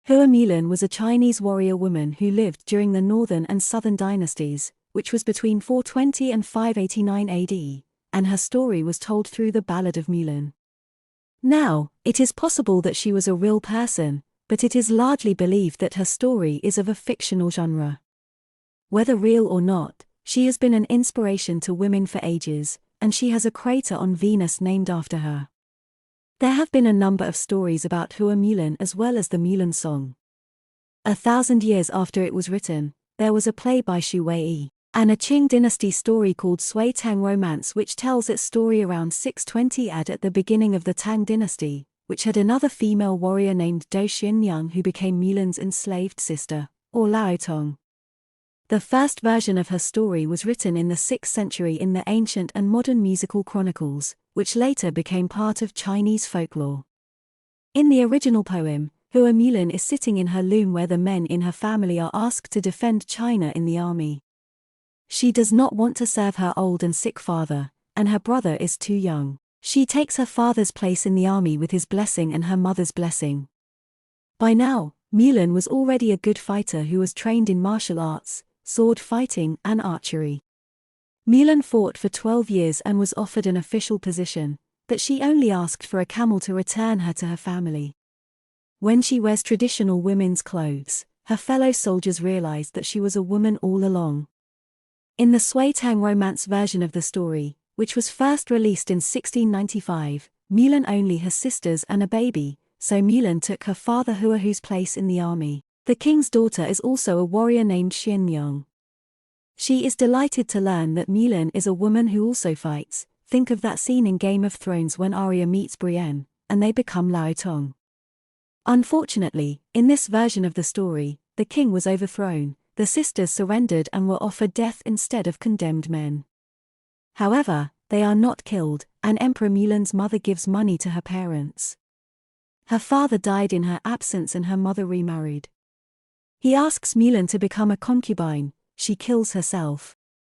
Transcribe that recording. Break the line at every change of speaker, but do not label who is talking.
Hua Mulan was a Chinese warrior woman who lived during the Northern and Southern dynasties, which was between 420 and 589 AD, and her story was told through the Ballad of Mulan. Now, it is possible that she was a real person, but it is largely believed that her story is of a fictional genre. Whether real or not, she has been an inspiration to women for ages, and she has a crater on Venus named after her. There have been a number of stories about Hua Mulan as well as the Mulan song. 1,000 years after it was written, there was a play by Xu Wei, and a Qing dynasty story called Sui Tang Romance which tells its story around 620 AD at the beginning of the Tang dynasty, which had another female warrior named Do Xianyang who became Mulan's enslaved sister, or Lao Tong. The first version of her story was written in the 6th century in the ancient and modern musical chronicles, which later became part of Chinese folklore. In the original poem, Hua Mulan is sitting in her loom where the men in her family are asked to defend China in the army. She does not want to serve her old and sick father, and her brother is too young. She takes her father's place in the army with his blessing and her mother's blessing. By now, Mulan was already a good fighter who was trained in martial arts, sword fighting, and archery. Mulan fought for 12 years and was offered an official position, but she only asked for a camel to return her to her family. When she wears traditional women's clothes, her fellow soldiers realized that she was a woman all along. In the Sui Tang Romance version of the story, which was first released in 1695, Mulan only has sisters and a baby, so Mulan took her father Huahu's place in the army. The king's daughter is also a warrior named Xianyang. She is delighted to learn that Mulan is a woman who also fights. Think of that scene in Game of Thrones when Arya meets Brienne, and they become Lao Tong. Unfortunately, in this version of the story, the king was overthrown, the sisters surrendered and were offered death instead of condemned men. However, they are not killed, and Emperor Mulan's mother gives money to her parents. Her father died in her absence and her mother remarried. He asks Mulan to become a concubine, she kills herself.